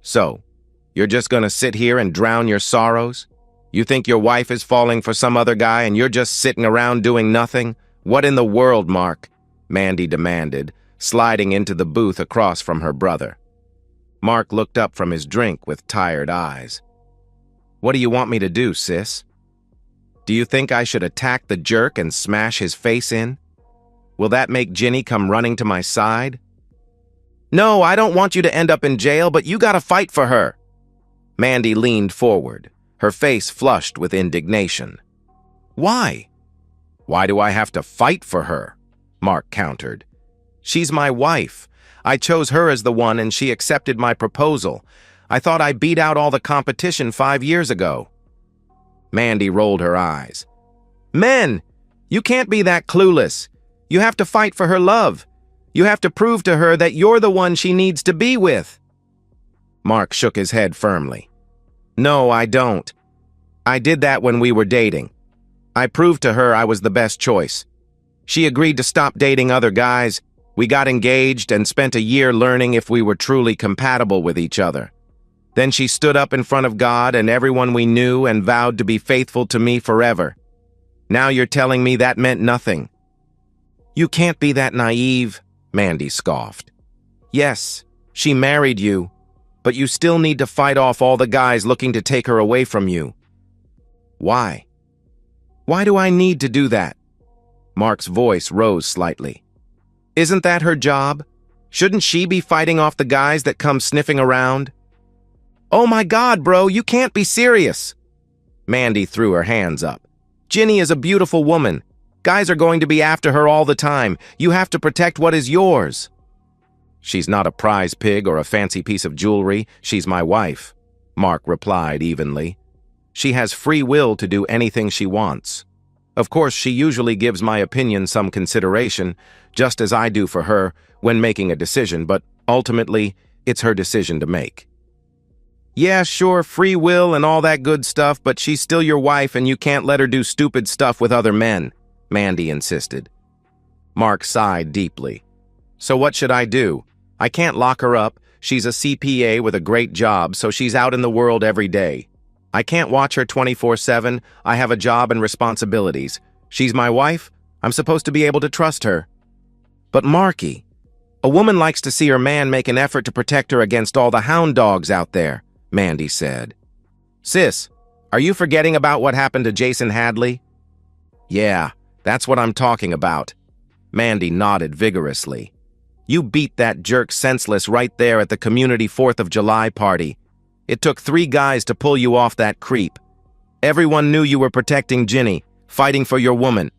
So, you're just gonna sit here and drown your sorrows? You think your wife is falling for some other guy and you're just sitting around doing nothing? What in the world, Mark? Mandy demanded, sliding into the booth across from her brother. Mark looked up from his drink with tired eyes. What do you want me to do, sis? Do you think I should attack the jerk and smash his face in? Will that make Ginny come running to my side? No, I don't want you to end up in jail, but you gotta fight for her. Mandy leaned forward, her face flushed with indignation. Why? Why do I have to fight for her? Mark countered. She's my wife. I chose her as the one and she accepted my proposal. I thought I beat out all the competition 5 years ago. Mandy rolled her eyes. Men, you can't be that clueless. You have to fight for her love. You have to prove to her that you're the one she needs to be with. Mark shook his head firmly. No, I don't. I did that when we were dating. I proved to her I was the best choice. She agreed to stop dating other guys. We got engaged and spent a year learning if we were truly compatible with each other. Then she stood up in front of God and everyone we knew and vowed to be faithful to me forever. Now you're telling me that meant nothing. You can't be that naive, Mandy scoffed. Yes, she married you, but you still need to fight off all the guys looking to take her away from you. Why? Why do I need to do that? Mark's voice rose slightly. Isn't that her job? Shouldn't she be fighting off the guys that come sniffing around? Oh my God, bro, you can't be serious. Mandy threw her hands up. Ginny is a beautiful woman. Guys are going to be after her all the time. You have to protect what is yours. She's not a prize pig or a fancy piece of jewelry. She's my wife, Mark replied evenly. She has free will to do anything she wants. Of course, she usually gives my opinion some consideration, just as I do for her when making a decision, but ultimately, it's her decision to make. Yeah, sure, free will and all that good stuff, but she's still your wife and you can't let her do stupid stuff with other men, Mandy insisted. Mark sighed deeply. So what should I do? I can't lock her up. She's a CPA with a great job, so she's out in the world every day. I can't watch her 24/7. I have a job and responsibilities. She's my wife. I'm supposed to be able to trust her. But Marky, a woman likes to see her man make an effort to protect her against all the hound dogs out there, Mandy said. Sis, are you forgetting about what happened to Jason Hadley? Yeah, that's what I'm talking about. Mandy nodded vigorously. You beat that jerk senseless right there at the community 4th of July party. It took 3 guys to pull you off that creep. Everyone knew you were protecting Ginny, fighting for your woman.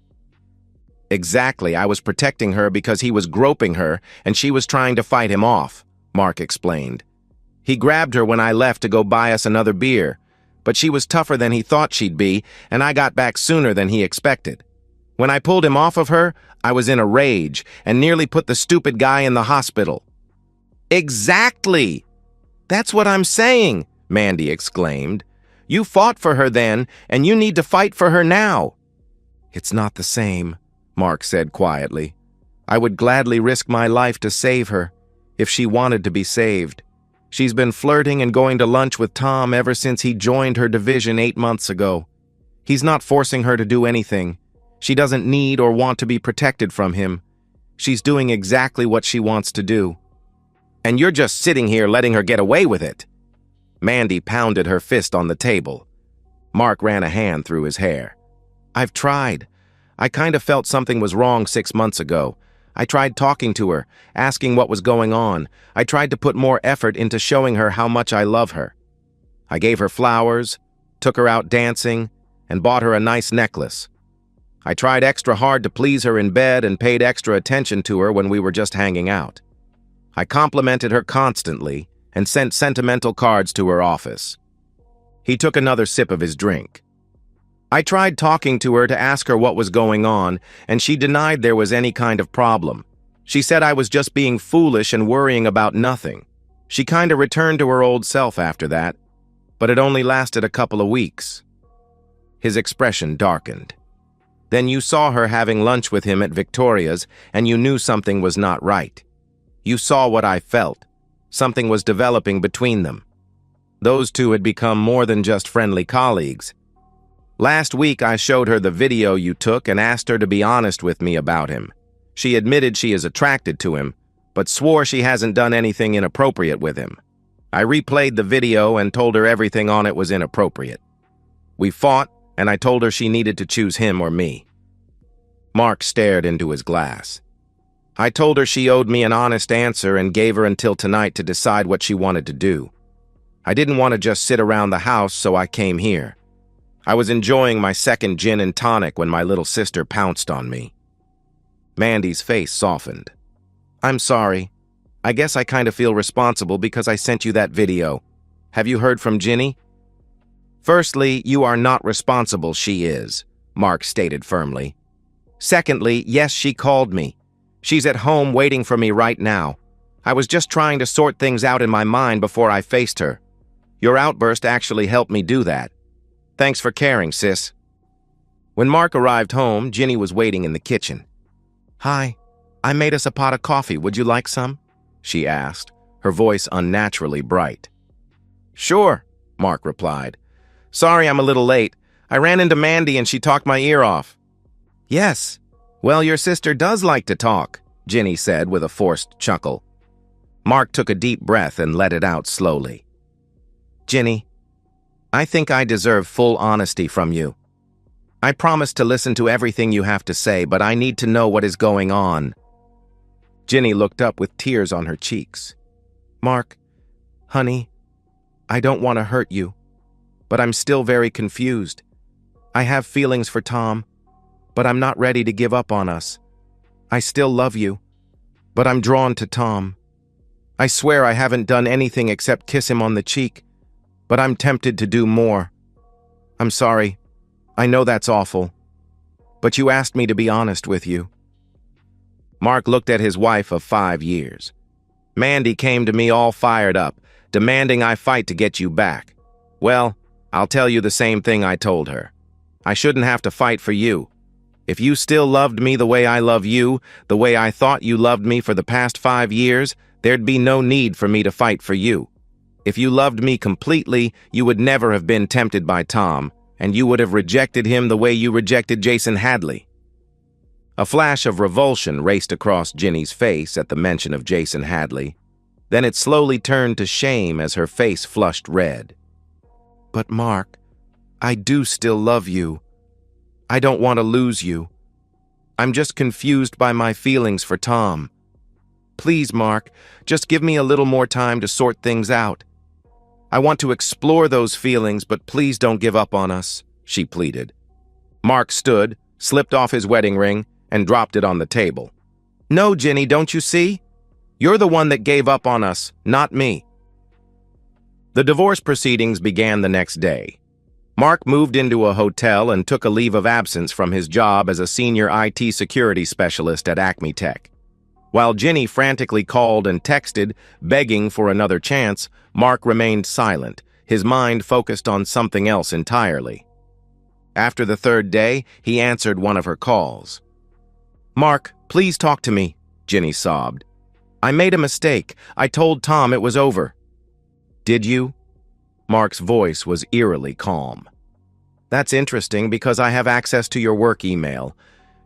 Exactly, I was protecting her because he was groping her and she was trying to fight him off, Mark explained. He grabbed her when I left to go buy us another beer, but she was tougher than he thought she'd be, and I got back sooner than he expected. When I pulled him off of her, I was in a rage and nearly put the stupid guy in the hospital. Exactly! That's what I'm saying, Mandy exclaimed. You fought for her then, and you need to fight for her now. It's not the same, Mark said quietly. I would gladly risk my life to save her, if she wanted to be saved. She's been flirting and going to lunch with Tom ever since he joined her division 8 months ago. He's not forcing her to do anything. She doesn't need or want to be protected from him. She's doing exactly what she wants to do. And you're just sitting here letting her get away with it. Mandy pounded her fist on the table. Mark ran a hand through his hair. I've tried. I kind of felt something was wrong 6 months ago. I tried talking to her, asking what was going on. I tried to put more effort into showing her how much I love her. I gave her flowers, took her out dancing, and bought her a nice necklace. I tried extra hard to please her in bed and paid extra attention to her when we were just hanging out. I complimented her constantly and sent sentimental cards to her office. He took another sip of his drink. I tried talking to her to ask her what was going on, and she denied there was any kind of problem. She said I was just being foolish and worrying about nothing. She kinda returned to her old self after that, but it only lasted a couple of weeks. His expression darkened. Then you saw her having lunch with him at Victoria's, and you knew something was not right. You saw what I felt. Something was developing between them. Those two had become more than just friendly colleagues. Last week, I showed her the video you took and asked her to be honest with me about him. She admitted she is attracted to him, but swore she hasn't done anything inappropriate with him. I replayed the video and told her everything on it was inappropriate. We fought, and I told her she needed to choose him or me. Mark stared into his glass. I told her she owed me an honest answer and gave her until tonight to decide what she wanted to do. I didn't want to just sit around the house, so I came here. I was enjoying my second gin and tonic when my little sister pounced on me. Mandy's face softened. I'm sorry. I guess I kind of feel responsible because I sent you that video. Have you heard from Ginny? Firstly, you are not responsible, she is, Mark stated firmly. Secondly, yes, she called me. She's at home waiting for me right now. I was just trying to sort things out in my mind before I faced her. Your outburst actually helped me do that. Thanks for caring, sis. When Mark arrived home, Ginny was waiting in the kitchen. Hi, I made us a pot of coffee. Would you like some? She asked, her voice unnaturally bright. Sure, Mark replied. Sorry I'm a little late. I ran into Mandy and she talked my ear off. Yes. Well, your sister does like to talk, Ginny said with a forced chuckle. Mark took a deep breath and let it out slowly. Ginny, I think I deserve full honesty from you. I promise to listen to everything you have to say, but I need to know what is going on. Ginny looked up with tears on her cheeks. Mark, honey, I don't want to hurt you, but I'm still very confused. I have feelings for Tom, but I'm not ready to give up on us. I still love you, but I'm drawn to Tom. I swear I haven't done anything except kiss him on the cheek, but I'm tempted to do more. I'm sorry. I know that's awful, but you asked me to be honest with you. Mark looked at his wife of 5 years. Mandy came to me all fired up, demanding I fight to get you back. Well, I'll tell you the same thing I told her. I shouldn't have to fight for you. If you still loved me the way I love you, the way I thought you loved me for the past 5 years, there'd be no need for me to fight for you. If you loved me completely, you would never have been tempted by Tom, and you would have rejected him the way you rejected Jason Hadley. A flash of revulsion raced across Ginny's face at the mention of Jason Hadley. Then it slowly turned to shame as her face flushed red. But Mark, I do still love you. I don't want to lose you. I'm just confused by my feelings for Tom. Please, Mark, just give me a little more time to sort things out. I want to explore those feelings, but please don't give up on us, she pleaded. Mark stood, slipped off his wedding ring, and dropped it on the table. No, Ginny, don't you see? You're the one that gave up on us, not me. The divorce proceedings began the next day. Mark moved into a hotel and took a leave of absence from his job as a senior IT security specialist at Acme Tech. While Ginny frantically called and texted, begging for another chance, Mark remained silent, his mind focused on something else entirely. After the third day, he answered one of her calls. Mark, please talk to me, Ginny sobbed. I made a mistake. I told Tom it was over. Did you? Mark's voice was eerily calm. That's interesting because I have access to your work email.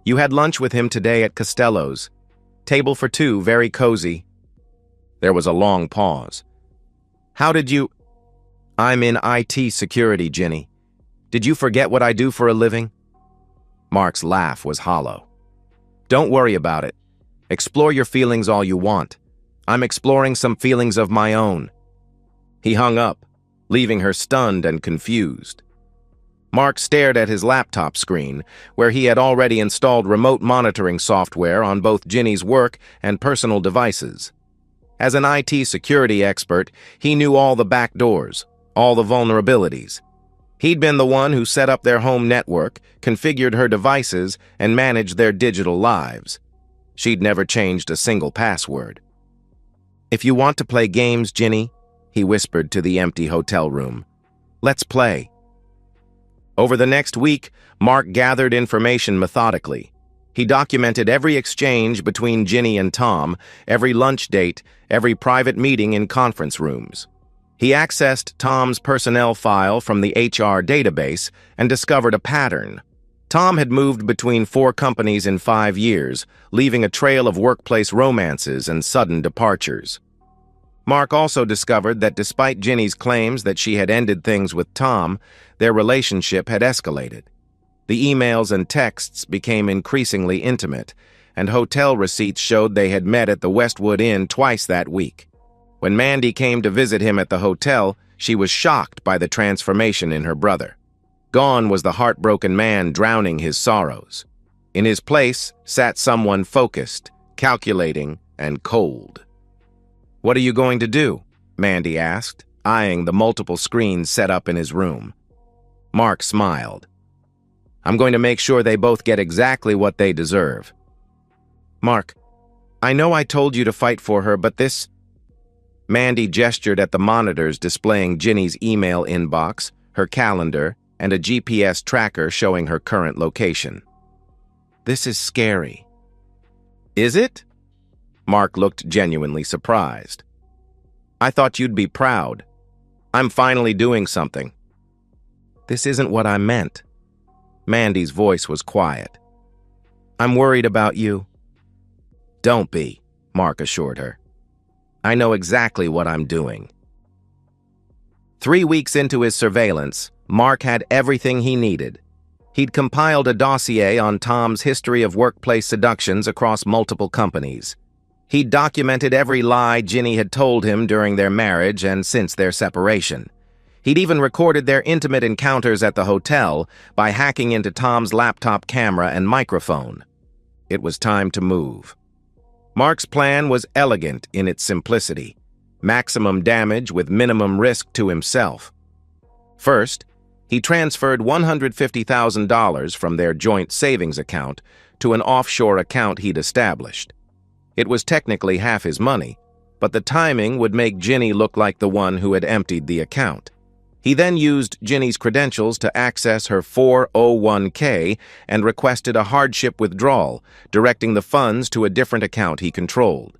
You had lunch with him today at Costello's. Table for 2, very cozy. There was a long pause. How did you... I'm in IT security, Ginny. Did you forget what I do for a living? Mark's laugh was hollow. Don't worry about it. Explore your feelings all you want. I'm exploring some feelings of my own. He hung up, leaving her stunned and confused. Mark stared at his laptop screen, where he had already installed remote monitoring software on both Ginny's work and personal devices. As an IT security expert, he knew all the back doors, all the vulnerabilities. He'd been the one who set up their home network, configured her devices, and managed their digital lives. She'd never changed a single password. If you want to play games, Ginny, he whispered to the empty hotel room. Let's play. Over the next week, Mark gathered information methodically. He documented every exchange between Ginny and Tom, every lunch date, every private meeting in conference rooms. He accessed Tom's personnel file from the HR database and discovered a pattern. Tom had moved between 4 companies in 5 years, leaving a trail of workplace romances and sudden departures. Mark also discovered that despite Ginny's claims that she had ended things with Tom, their relationship had escalated. The emails and texts became increasingly intimate, and hotel receipts showed they had met at the Westwood Inn twice that week. When Mandy came to visit him at the hotel, she was shocked by the transformation in her brother. Gone was the heartbroken man drowning his sorrows. In his place sat someone focused, calculating, and cold. "What are you going to do?" Mandy asked, eyeing the multiple screens set up in his room. Mark smiled. "I'm going to make sure they both get exactly what they deserve." "Mark, I know I told you to fight for her, but this—" Mandy gestured at the monitors displaying Ginny's email inbox, her calendar, and a GPS tracker showing her current location. "This is scary." "Is it?" Mark looked genuinely surprised. "I thought you'd be proud. I'm finally doing something." "This isn't what I meant." Mandy's voice was quiet. "I'm worried about you." "Don't be," Mark assured her. "I know exactly what I'm doing." 3 weeks into his surveillance, Mark had everything he needed. He'd compiled a dossier on Tom's history of workplace seductions across multiple companies. He'd documented every lie Ginny had told him during their marriage and since their separation. He'd even recorded their intimate encounters at the hotel by hacking into Tom's laptop camera and microphone. It was time to move. Mark's plan was elegant in its simplicity: maximum damage with minimum risk to himself. First, he transferred $150,000 from their joint savings account to an offshore account he'd established. It was technically half his money, but the timing would make Ginny look like the one who had emptied the account. He then used Ginny's credentials to access her 401k and requested a hardship withdrawal, directing the funds to a different account he controlled.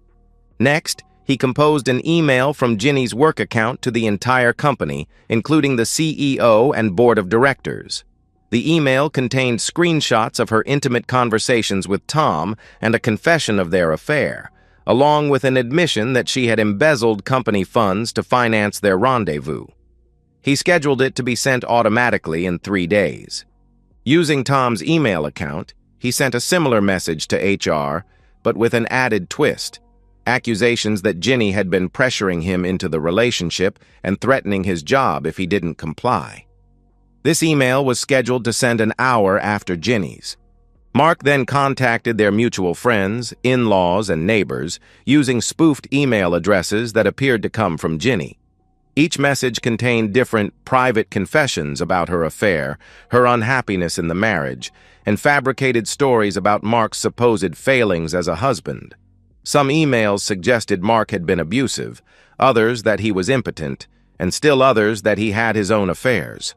Next, he composed an email from Ginny's work account to the entire company, including the CEO and board of directors. The email contained screenshots of her intimate conversations with Tom and a confession of their affair, along with an admission that she had embezzled company funds to finance their rendezvous. He scheduled it to be sent automatically in 3 days. Using Tom's email account, he sent a similar message to HR, but with an added twist: accusations that Ginny had been pressuring him into the relationship and threatening his job if he didn't comply. This email was scheduled to send an hour after Ginny's. Mark then contacted their mutual friends, in-laws, and neighbors using spoofed email addresses that appeared to come from Ginny. Each message contained different private confessions about her affair, her unhappiness in the marriage, and fabricated stories about Mark's supposed failings as a husband. Some emails suggested Mark had been abusive, others that he was impotent, and still others that he had his own affairs.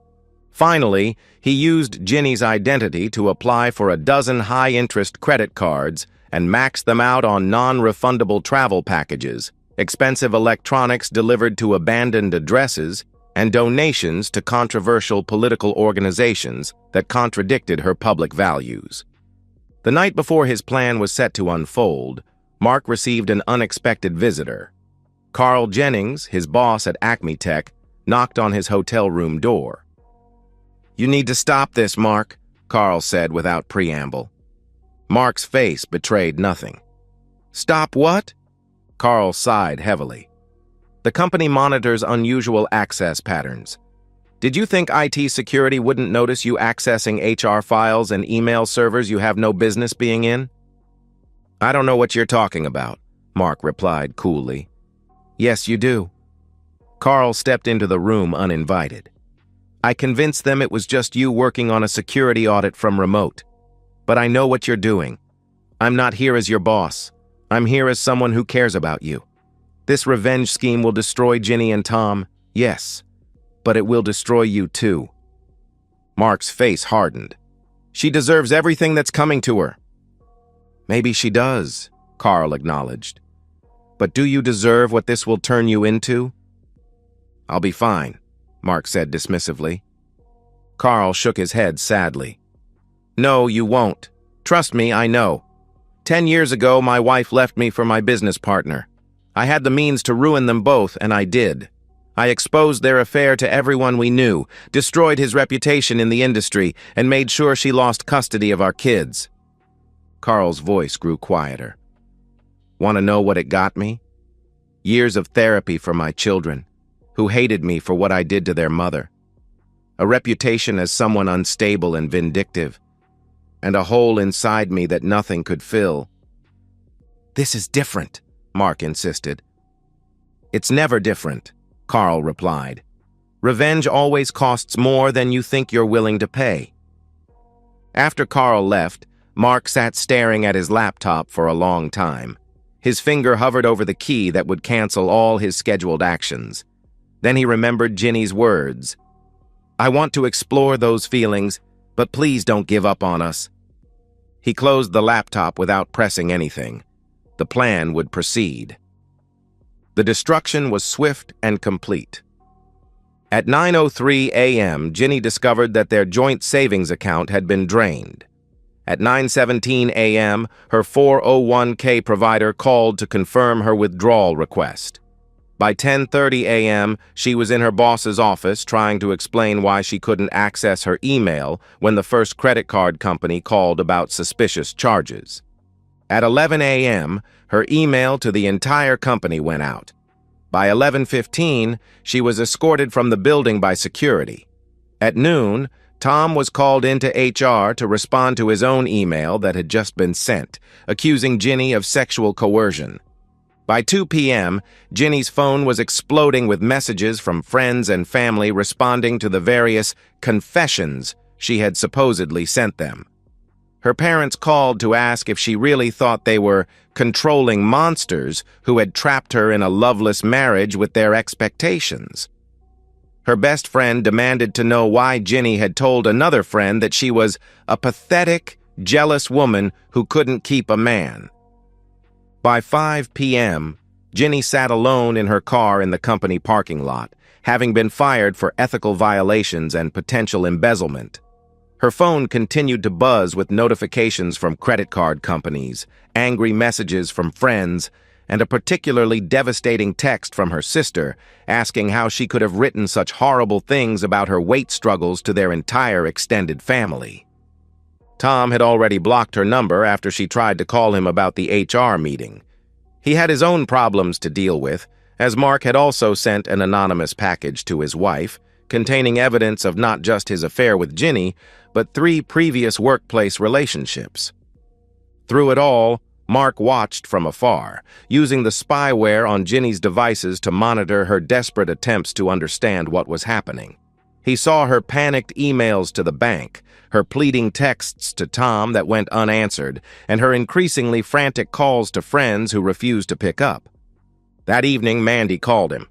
Finally, he used Ginny's identity to apply for a dozen high-interest credit cards and max them out on non-refundable travel packages, expensive electronics delivered to abandoned addresses, and donations to controversial political organizations that contradicted her public values. The night before his plan was set to unfold, Mark received an unexpected visitor. Carl Jennings, his boss at Acme Tech, knocked on his hotel room door. "You need to stop this, Mark," Carl said without preamble. Mark's face betrayed nothing. "Stop what?" Carl sighed heavily. "The company monitors unusual access patterns. Did you think IT security wouldn't notice you accessing HR files and email servers you have no business being in?" "I don't know what you're talking about," Mark replied coolly. "Yes, you do." Carl stepped into the room uninvited. "I convinced them it was just you working on a security audit from remote. But I know what you're doing. I'm not here as your boss. I'm here as someone who cares about you. This revenge scheme will destroy Ginny and Tom, yes, but it will destroy you too." Mark's face hardened. "She deserves everything that's coming to her." "Maybe she does," Carl acknowledged. "But do you deserve what this will turn you into?" I'll be fine, Mark said dismissively. Carl shook his head sadly. No, you won't. Trust me, I know. 10 years ago, my wife left me for my business partner. I had the means to ruin them both, and I did. I exposed their affair to everyone we knew, destroyed his reputation in the industry, and made sure she lost custody of our kids. Carl's voice grew quieter. Want to know what it got me? Years of therapy for my children, who hated me for what I did to their mother. A reputation as someone unstable and vindictive, and a hole inside me that nothing could fill. This is different, Mark insisted. It's never different, Carl replied. Revenge always costs more than you think you're willing to pay. After Carl left, Mark sat staring at his laptop for a long time. His finger hovered over the key that would cancel all his scheduled actions. Then he remembered Ginny's words. I want to explore those feelings, but please don't give up on us. He closed the laptop without pressing anything. The plan would proceed. The destruction was swift and complete. At 9:03 a.m., Ginny discovered that their joint savings account had been drained. At 9:17 a.m., her 401k provider called to confirm her withdrawal request. By 10:30 a.m., she was in her boss's office trying to explain why she couldn't access her email when the first credit card company called about suspicious charges. At 11 a.m., her email to the entire company went out. By 11:15, she was escorted from the building by security. At noon, Tom was called into HR to respond to his own email that had just been sent, accusing Ginny of sexual coercion. By 2 p.m., Ginny's phone was exploding with messages from friends and family responding to the various confessions she had supposedly sent them. Her parents called to ask if she really thought they were controlling monsters who had trapped her in a loveless marriage with their expectations. Her best friend demanded to know why Ginny had told another friend that she was a pathetic, jealous woman who couldn't keep a man. By 5 p.m., Ginny sat alone in her car in the company parking lot, having been fired for ethical violations and potential embezzlement. Her phone continued to buzz with notifications from credit card companies, angry messages from friends, and a particularly devastating text from her sister asking how she could have written such horrible things about her weight struggles to their entire extended family. Tom had already blocked her number after she tried to call him about the HR meeting. He had his own problems to deal with, as Mark had also sent an anonymous package to his wife, containing evidence of not just his affair with Ginny, but 3 previous workplace relationships. Through it all, Mark watched from afar, using the spyware on Ginny's devices to monitor her desperate attempts to understand what was happening. He saw her panicked emails to the bank, her pleading texts to Tom that went unanswered, and her increasingly frantic calls to friends who refused to pick up. That evening, Mandy called him.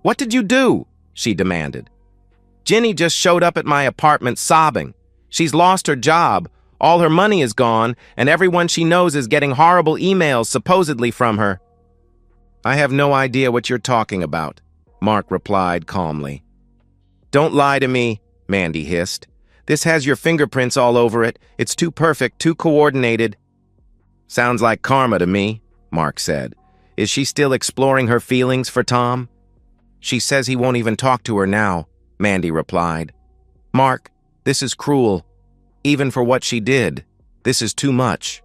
"What did you do?" she demanded. "Ginny just showed up at my apartment sobbing. She's lost her job. All her money is gone, and everyone she knows is getting horrible emails supposedly from her." "I have no idea what you're talking about," Mark replied calmly. "Don't lie to me," Mandy hissed. "This has your fingerprints all over it. It's too perfect, too coordinated." "Sounds like karma to me," Mark said. "Is she still exploring her feelings for Tom?" "She says he won't even talk to her now," Mandy replied. "Mark, this is cruel. Even for what she did, this is too much."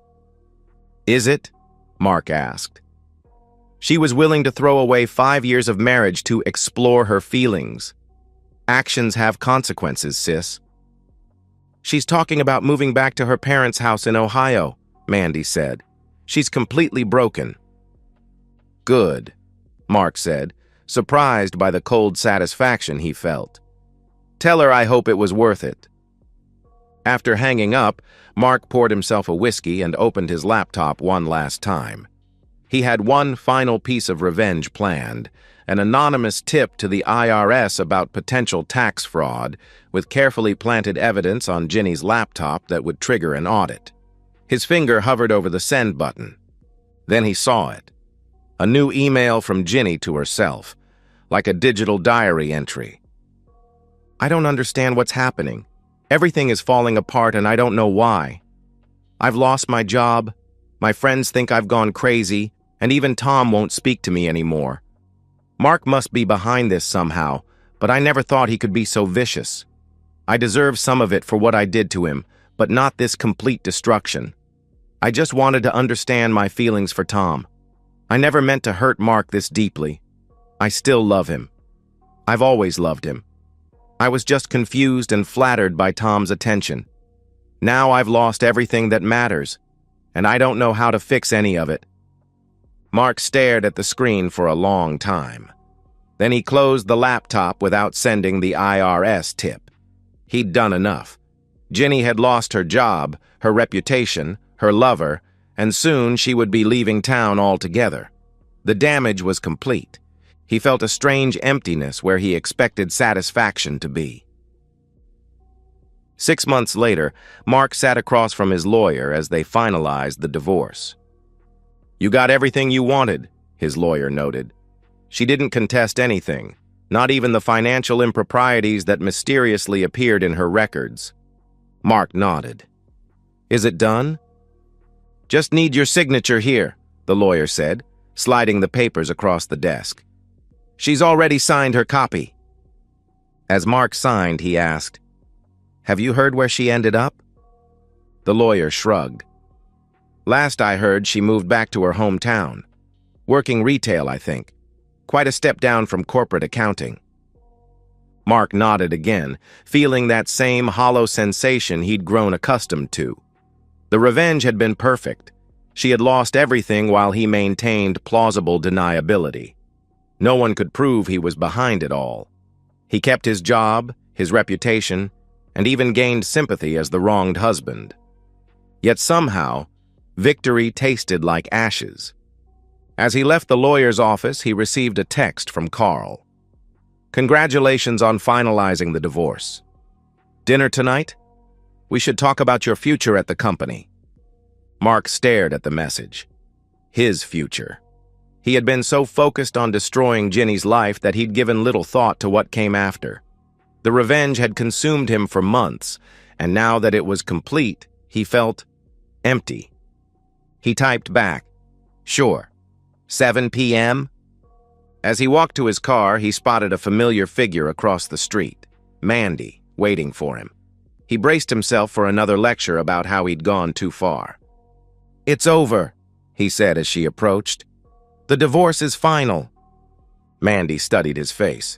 "Is it?" Mark asked. She was willing to throw away 5 years of marriage to explore her feelings. Actions have consequences, sis. "She's talking about moving back to her parents' house in Ohio," Mandy said. "She's completely broken." "Good," Mark said, surprised by the cold satisfaction he felt. "Tell her I hope it was worth it." After hanging up, Mark poured himself a whiskey and opened his laptop one last time. He had one final piece of revenge planned, an anonymous tip to the IRS about potential tax fraud, with carefully planted evidence on Ginny's laptop that would trigger an audit. His finger hovered over the send button. Then he saw it. A new email from Ginny to herself, like a digital diary entry. I don't understand what's happening. Everything is falling apart and I don't know why. I've lost my job, my friends think I've gone crazy, and even Tom won't speak to me anymore. Mark must be behind this somehow, but I never thought he could be so vicious. I deserve some of it for what I did to him, but not this complete destruction. I just wanted to understand my feelings for Tom. I never meant to hurt Mark this deeply. I still love him. I've always loved him. I was just confused and flattered by Tom's attention. Now I've lost everything that matters, and I don't know how to fix any of it. Mark stared at the screen for a long time. Then he closed the laptop without sending the IRS tip. He'd done enough. Ginny had lost her job, her reputation, her lover, and soon she would be leaving town altogether. The damage was complete. He felt a strange emptiness where he expected satisfaction to be. 6 months later, Mark sat across from his lawyer as they finalized the divorce. "You got everything you wanted," his lawyer noted. She didn't contest anything, not even the financial improprieties that mysteriously appeared in her records. Mark nodded. "Is it done?" "Just need your signature here," the lawyer said, sliding the papers across the desk. "She's already signed her copy." As Mark signed, he asked, "Have you heard where she ended up?" The lawyer shrugged. "Last I heard, she moved back to her hometown. Working retail, I think. Quite a step down from corporate accounting." Mark nodded again, feeling that same hollow sensation he'd grown accustomed to. The revenge had been perfect. She had lost everything while he maintained plausible deniability. No one could prove he was behind it all. He kept his job, his reputation, and even gained sympathy as the wronged husband. Yet somehow, victory tasted like ashes. As he left the lawyer's office, he received a text from Carl. "Congratulations on finalizing the divorce. Dinner tonight? We should talk about your future at the company." Mark stared at the message. His future. He had been so focused on destroying Ginny's life that he'd given little thought to what came after. The revenge had consumed him for months, and now that it was complete, he felt empty. He typed back, "Sure. 7 p.m.? As he walked to his car, he spotted a familiar figure across the street, Mandy, waiting for him. He braced himself for another lecture about how he'd gone too far. "It's over," he said as she approached. "The divorce is final." Mandy studied his face.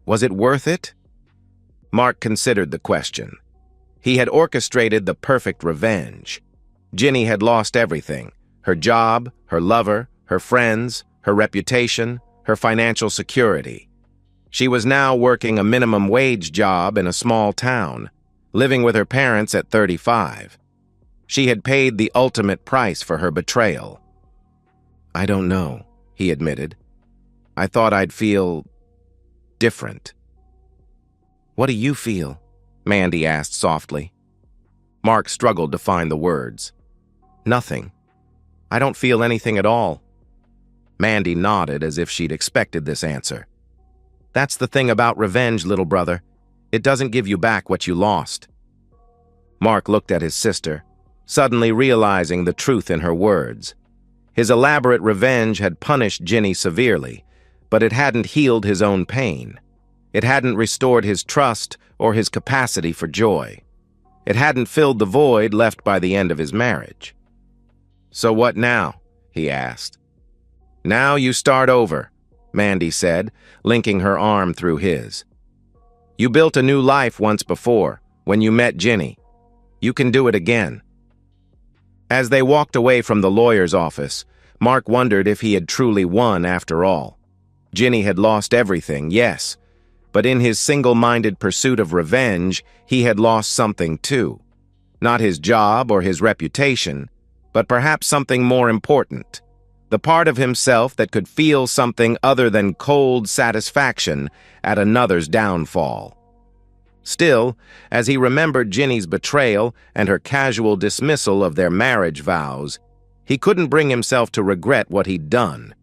Was it worth it? Mark considered the question. He had orchestrated the perfect revenge. Ginny had lost everything: her job, her lover, her friends, her reputation, her financial security. She was now working a minimum wage job in a small town, living with her parents at 35. She had paid the ultimate price for her betrayal. "I don't know," he admitted. "I thought I'd feel different." "What do you feel?" Mandy asked softly. Mark struggled to find the words. "Nothing. I don't feel anything at all." Mandy nodded as if she'd expected this answer. "That's the thing about revenge, little brother. It doesn't give you back what you lost." Mark looked at his sister, suddenly realizing the truth in her words. His elaborate revenge had punished Ginny severely, but it hadn't healed his own pain. It hadn't restored his trust or his capacity for joy. It hadn't filled the void left by the end of his marriage. "So what now?" he asked. "Now you start over," Mandy said, linking her arm through his. "You built a new life once before, when you met Ginny. You can do it again." As they walked away from the lawyer's office, Mark wondered if he had truly won after all. Ginny had lost everything, yes, but in his single-minded pursuit of revenge, he had lost something too. Not his job or his reputation, but perhaps something more important. The part of himself that could feel something other than cold satisfaction at another's downfall. Still, as he remembered Ginny's betrayal and her casual dismissal of their marriage vows, he couldn't bring himself to regret what he'd done.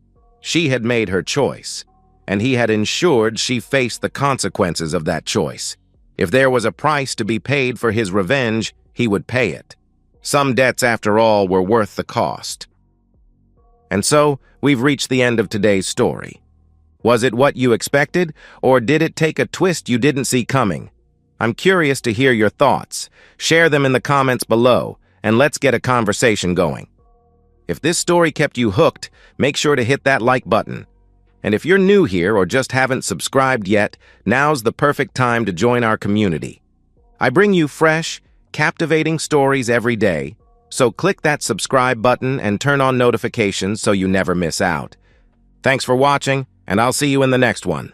She had made her choice. and he had ensured she faced the consequences of that choice. If there was a price to be paid for his revenge, he would pay it. Some debts, after all, were worth the cost. And so, we've reached the end of today's story. Was it what you expected, or did it take a twist you didn't see coming? I'm curious to hear your thoughts. Share them in the comments below, and let's get a conversation going. If this story kept you hooked, make sure to hit that like button. And if you're new here or just haven't subscribed yet, now's the perfect time to join our community. I bring you fresh, captivating stories every day, so click that subscribe button and turn on notifications so you never miss out. Thanks for watching, and I'll see you in the next one.